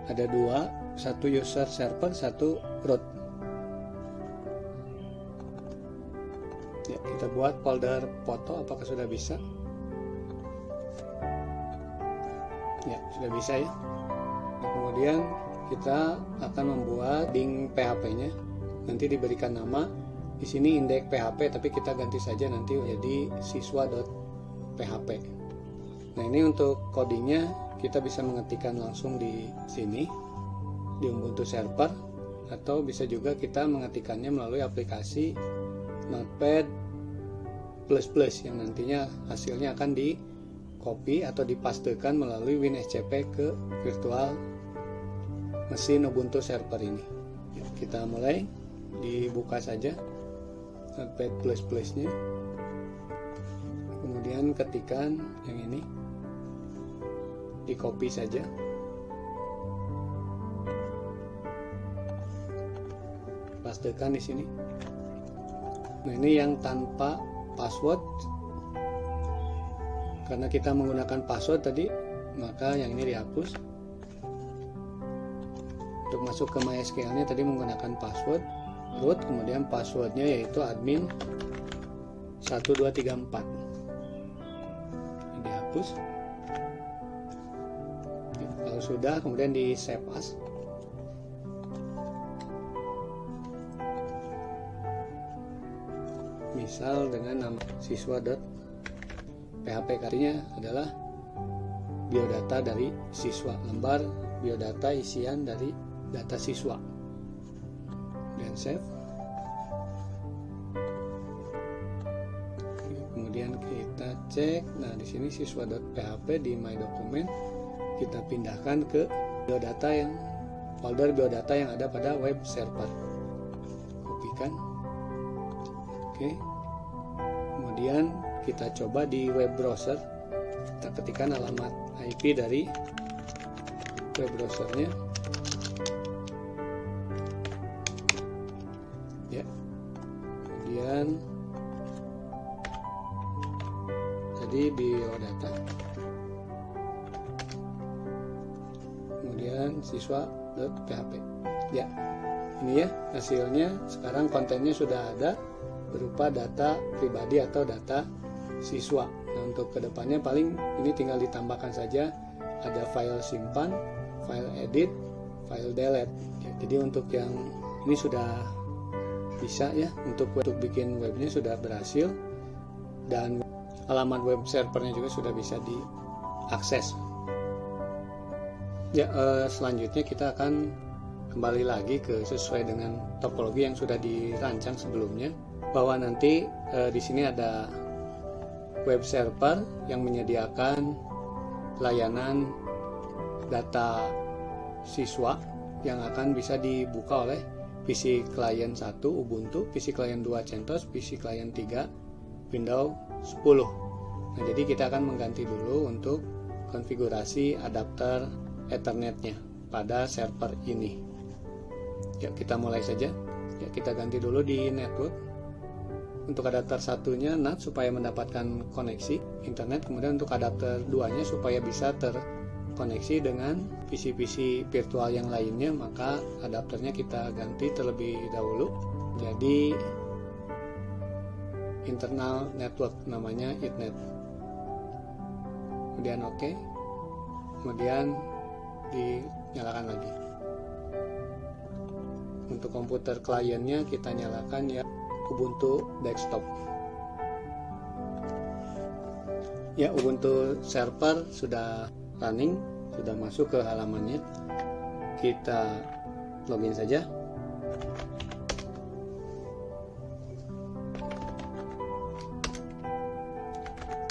Speaker 2: ada dua, satu user server, satu root. Ya, kita buat folder foto. Apakah sudah bisa? Ya, sudah bisa ya. Nah, kemudian kita akan membuat link PHP-nya. Nanti diberikan nama. Di sini indeks PHP, tapi kita ganti saja nanti jadi siswa.php. Nah, ini untuk codingnya kita bisa mengetikkan langsung di sini di Ubuntu server, atau bisa juga kita mengetikkannya melalui aplikasi Notepad++ yang nantinya hasilnya akan di copy atau dipastekan melalui WinSCP ke virtual mesin Ubuntu server ini. Ya, kita mulai, dibuka saja Notepad++ nya, kemudian ketikkan yang ini, di copy saja, pastekan di sini. Nah, ini yang tanpa password, karena kita menggunakan password tadi, maka yang ini dihapus. Untuk masuk ke MySQL-nya tadi menggunakan password root, kemudian passwordnya yaitu admin 1234. Ini dihapus. Kalau sudah, kemudian di save as. Misal dengan nama siswa.php, artinya adalah biodata dari siswa, lembar biodata isian dari data siswa. Dan save. Kemudian kita cek. Nah, di sini siswa.php di my document kita pindahkan ke biodata yang folder biodata yang ada pada web server. Kopikan. Oke. Kemudian kita coba di web browser. Kita ketikkan alamat IP dari web browsernya. Ya. Kemudian jadi biodata, kemudian siswa.php. Ya, ini ya hasilnya. Sekarang kontennya sudah ada berupa data pribadi atau data siswa. Nah, untuk kedepannya paling ini tinggal ditambahkan saja, ada file simpan, file edit, file delete. Ya, jadi untuk yang ini sudah bisa ya, untuk bikin webnya sudah berhasil, dan halaman web servernya juga sudah bisa diakses. Ya, selanjutnya kita akan kembali lagi ke sesuai dengan topologi yang sudah dirancang sebelumnya, bahwa nanti di sini ada web server yang menyediakan layanan data siswa yang akan bisa dibuka oleh PC Client 1 Ubuntu, PC Client 2 CentOS, PC Client 3 Windows 10. Nah, jadi kita akan mengganti dulu untuk konfigurasi adapter Ethernet-nya pada server ini. Ya, kita mulai saja. Ya, kita ganti dulu di network. Untuk adapter satunya NAT supaya mendapatkan koneksi internet, kemudian untuk adapter 2-nya supaya bisa terkoneksi dengan PC-PC virtual yang lainnya, maka adapternya kita ganti terlebih dahulu jadi internal network, namanya Ethernet. Kemudian OK, kemudian dinyalakan lagi. Untuk komputer kliennya kita nyalakan ya Ubuntu desktop. Ya, Ubuntu server sudah running, sudah masuk ke halamannya. Kita login saja.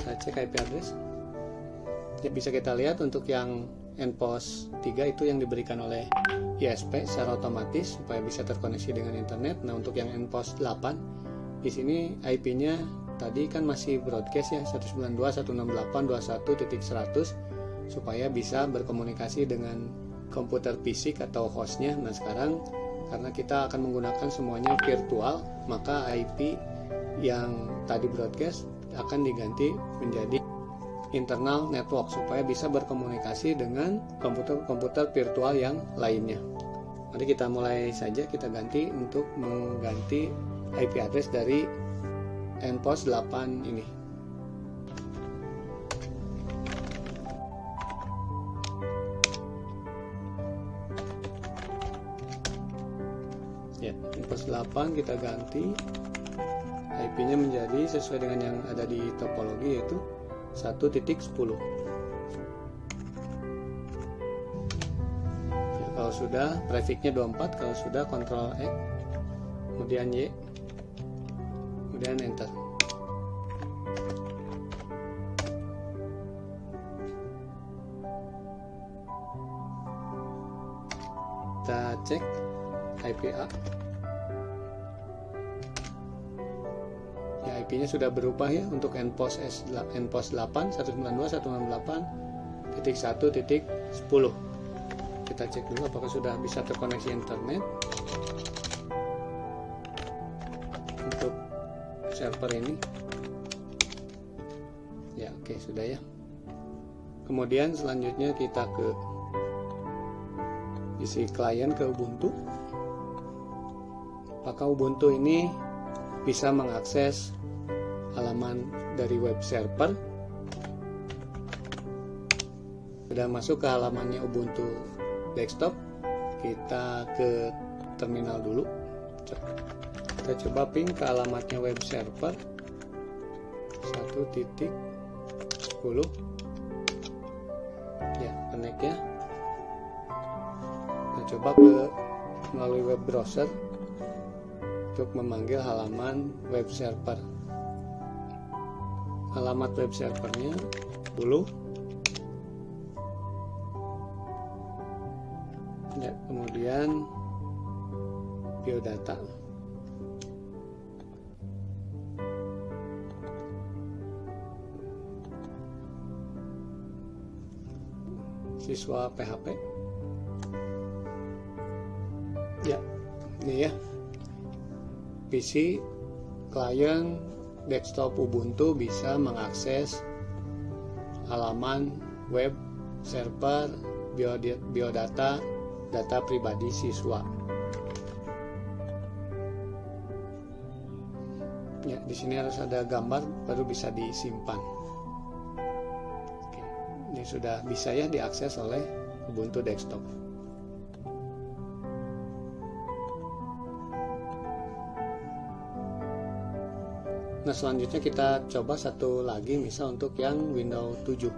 Speaker 2: Kita cek IP address. Ya, bisa kita lihat untuk yang Npos 3 itu yang diberikan oleh ISP secara otomatis supaya bisa terkoneksi dengan internet. Nah, untuk yang Npos 8 di sini IP-nya tadi kan masih broadcast ya, 192.168.21.100 supaya bisa berkomunikasi dengan komputer fisik atau hostnya. Nah, sekarang karena kita akan menggunakan semuanya virtual, maka IP yang tadi broadcast akan diganti menjadi internal network supaya bisa berkomunikasi dengan komputer-komputer virtual yang lainnya. Mari kita mulai saja, kita ganti untuk mengganti IP address dari Npos 8 ini. Ya, Npos 8 kita ganti IP-nya menjadi sesuai dengan yang ada di topologi, yaitu 1.10. Ya, kalau sudah prefixnya 24, kalau sudah Ctrl X, kemudian Y, kemudian enter. Kita cek IPA. Ya, IP-nya sudah berubah ya untuk Npos 8 192.168.1.1.10. Kita cek dulu apakah sudah bisa terkoneksi internet untuk server ini. Ya, oke, sudah ya. Kemudian selanjutnya kita ke isi klien, ke Ubuntu. Apakah Ubuntu ini bisa mengakses halaman dari web server? Sudah masuk ke halamannya Ubuntu desktop, kita ke terminal dulu. Kita coba ping ke alamatnya web server 1.10. Ya, connect ya. Kita coba melalui web browser untuk memanggil halaman web server. Alamat web servernya 10. Ya, kemudian biodata. Siswa PHP. Ya, ini ya. PC, klien, desktop Ubuntu bisa mengakses halaman web server biodata data pribadi siswa. Ya, di sini harus ada gambar baru bisa disimpan. Oke, ini sudah bisa ya diakses oleh Ubuntu Desktop. Nah, selanjutnya kita coba satu lagi, misal untuk yang Windows 7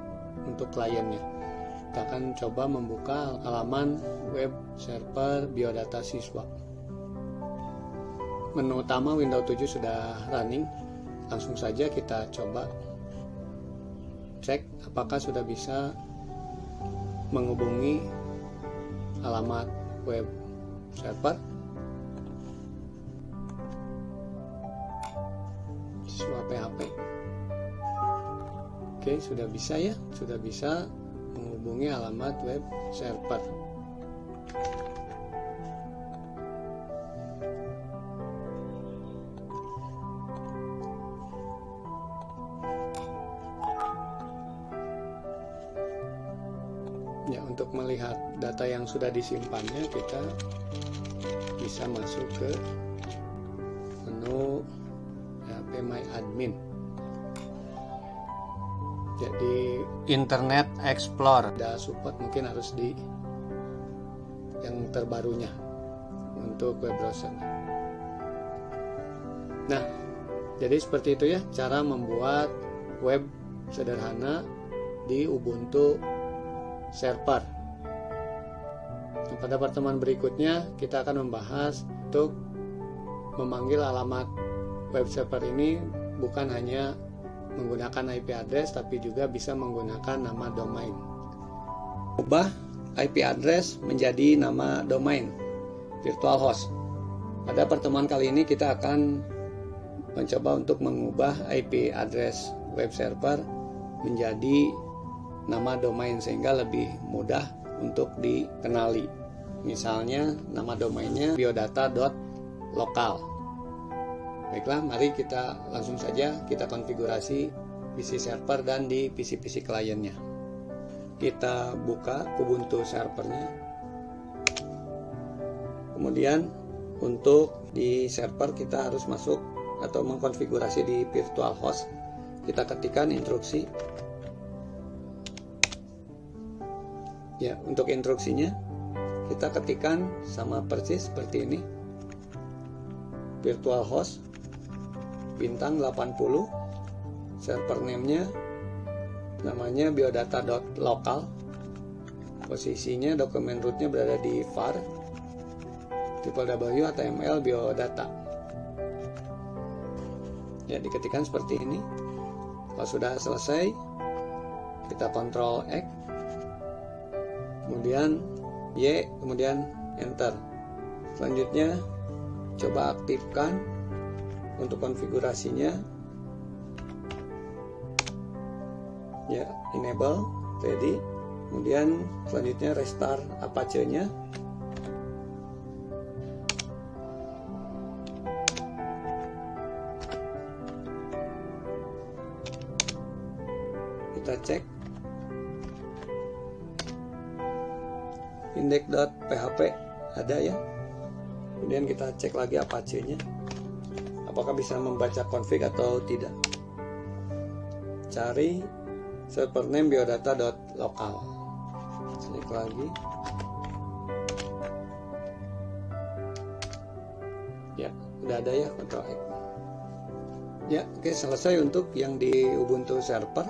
Speaker 2: untuk kliennya. Kita akan coba membuka halaman web server biodata siswa. Menu utama Windows 7 sudah running. Langsung saja kita coba cek apakah sudah bisa menghubungi alamat web server siswa PHP. Oke, sudah bisa ya, sudah bisa menghubungi alamat web server. Ya, untuk melihat data yang sudah disimpannya, kita bisa masuk ke menu PHP My Admin. Jadi Internet Explorer ada support, mungkin harus di yang terbarunya untuk web browser. Nah, jadi seperti itu ya cara membuat web sederhana di Ubuntu server. Pada pertemuan berikutnya kita akan membahas untuk memanggil alamat web server ini bukan hanya menggunakan IP address, tapi juga bisa menggunakan nama domain. Ubah IP address menjadi nama domain virtual host. Pada pertemuan kali ini kita akan mencoba untuk mengubah IP address web server menjadi nama domain sehingga lebih mudah untuk dikenali. Misalnya nama domainnya biodata.local. Baiklah, mari kita langsung saja kita konfigurasi PC server dan di PC kliennya. Kita buka Ubuntu servernya. Kemudian untuk di server kita harus masuk atau mengkonfigurasi di virtual host. Kita ketikkan instruksi. Ya, untuk instruksinya kita ketikkan sama persis seperti ini. Virtual host bintang 80, server name-nya namanya biodata.local, posisinya dokumen root-nya berada di var www.html biodata. Ya, diketikkan seperti ini. Kalau sudah selesai, kita Ctrl X, kemudian Y, kemudian Enter. Selanjutnya coba aktifkan untuk konfigurasinya. Ya, enable, ready. Kemudian selanjutnya restart Apache-nya. Kita cek index.php ada ya. Kemudian kita cek lagi Apache-nya apakah bisa membaca config atau tidak. Cari server name biodata.local, klik lagi. Ya, udah ada ya, Ctrl X. Ya, oke, selesai untuk yang di Ubuntu server.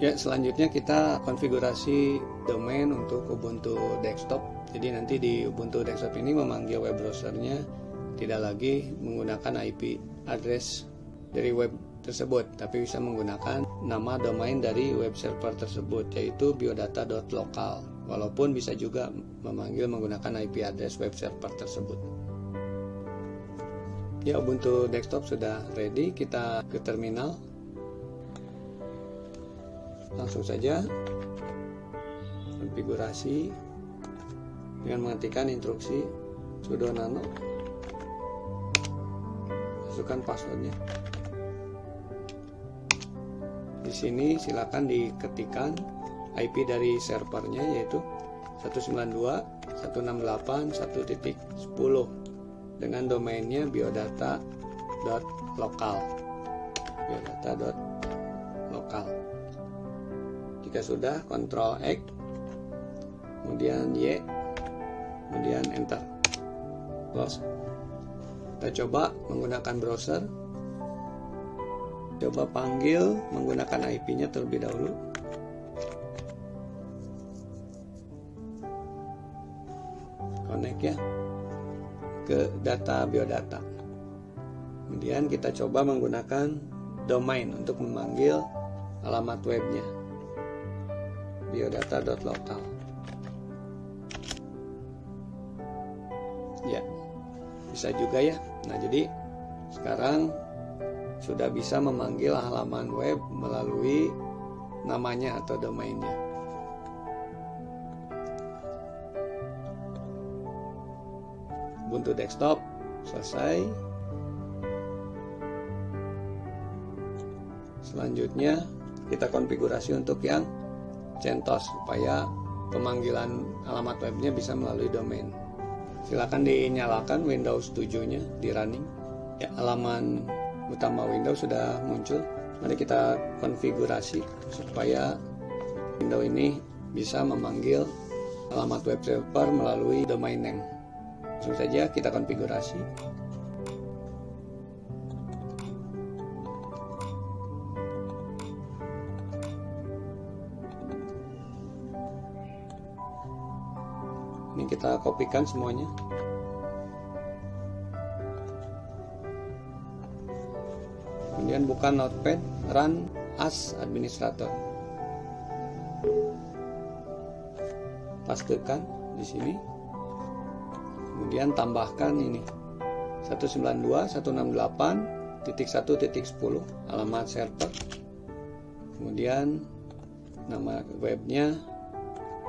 Speaker 2: Ya, selanjutnya kita konfigurasi domain untuk Ubuntu Desktop. Jadi nanti di Ubuntu Desktop ini memanggil web browsernya tidak lagi menggunakan IP address dari web tersebut, tapi bisa menggunakan nama domain dari web server tersebut, yaitu biodata.local. Walaupun bisa juga memanggil menggunakan IP address web server tersebut. Ya, Ubuntu Desktop sudah ready. Kita ke terminal. Langsung saja konfigurasi dengan mengetikkan instruksi sudo nano, masukkan passwordnya. Di sini silakan diketikkan IP dari servernya, yaitu 192.168.1.10 dengan domainnya biodata.local. biodata.local. Jika sudah, Ctrl X, kemudian Y, kemudian Enter. Close. Kita coba menggunakan browser. Coba panggil menggunakan IP-nya terlebih dahulu. Connect ya ke data biodata. Kemudian kita coba menggunakan domain untuk memanggil alamat webnya, biodata.local. Ya, bisa juga ya. Nah, jadi sekarang sudah bisa memanggil halaman web melalui namanya atau domainnya. Ubuntu desktop selesai. Selanjutnya kita konfigurasi untuk yang CentOS supaya pemanggilan alamat webnya bisa melalui domain. Silakan dinyalakan Windows 7-nya di running. Ya, halaman utama Windows sudah muncul. Mari kita konfigurasi supaya Windows ini bisa memanggil alamat web server melalui domain name. Langsung saja kita konfigurasi. Ini kita kopikan semuanya. Kemudian buka Notepad, run as administrator. Pastekan di sini. Kemudian tambahkan ini 192.168.1.10 alamat server. Kemudian nama webnya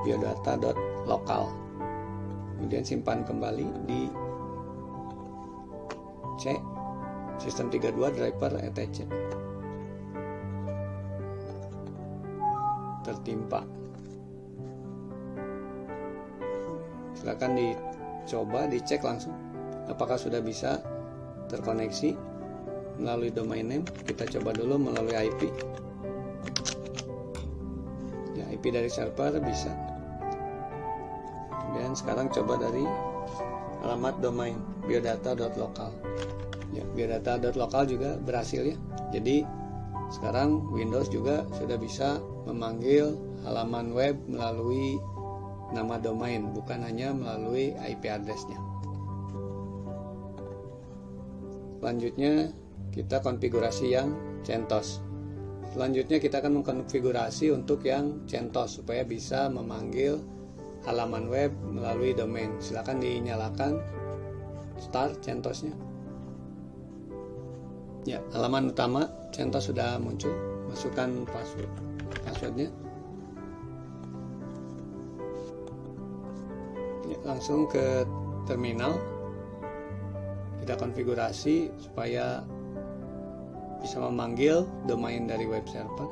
Speaker 2: biodata.local. Kemudian simpan kembali di C sistem 32 driver etc. Tertimpa. Silakan dicoba, dicek langsung apakah sudah bisa terkoneksi melalui domain name. Kita coba dulu melalui IP. Ya, IP dari server bisa. Kemudian sekarang coba dari alamat domain biodata.local. Ya, biodata.local juga berhasil ya. Jadi sekarang Windows juga sudah bisa memanggil halaman web melalui nama domain, bukan hanya melalui IP address-nya. Selanjutnya kita konfigurasi yang CentOS. Selanjutnya kita akan mengkonfigurasi untuk yang CentOS supaya bisa memanggil halaman web melalui domain. Silakan dinyalakan start CentOS-nya. Ya, halaman utama CentOS sudah muncul. Masukkan passwordnya. Ya, langsung ke terminal. Kita konfigurasi supaya bisa memanggil domain dari web server.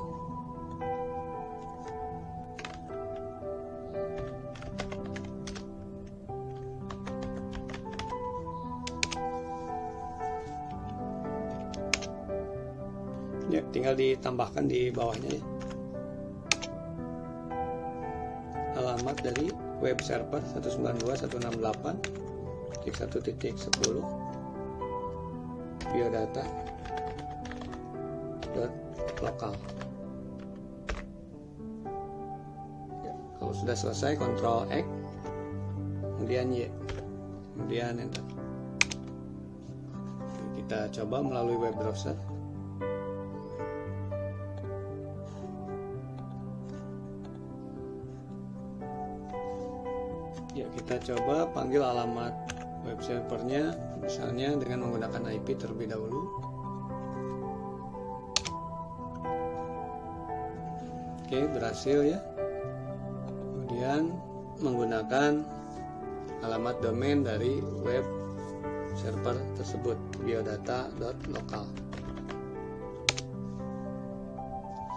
Speaker 2: Ya, tinggal ditambahkan di bawahnya ya. Alamat dari web server 192.168.1.10 biodata.local. Ya, kalau sudah selesai Ctrl X, kemudian Y, kemudian Enter. Kita coba melalui web browser. Ya, kita coba panggil alamat web servernya, misalnya dengan menggunakan IP terlebih dahulu. Oke, berhasil ya. Kemudian menggunakan alamat domain dari web server tersebut, biodata.local.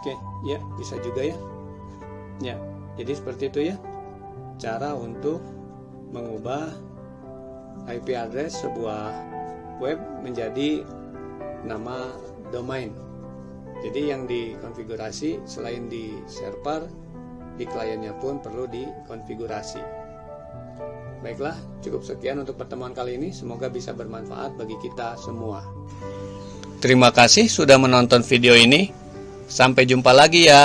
Speaker 2: Oke, ya bisa juga ya. Ya, jadi seperti itu ya cara untuk mengubah IP address sebuah web menjadi nama domain. Jadi yang dikonfigurasi selain di server, di kliennya pun perlu dikonfigurasi. Baiklah, cukup sekian untuk pertemuan kali ini. Semoga bisa bermanfaat bagi kita semua. Terima kasih sudah menonton video ini. Sampai jumpa lagi ya.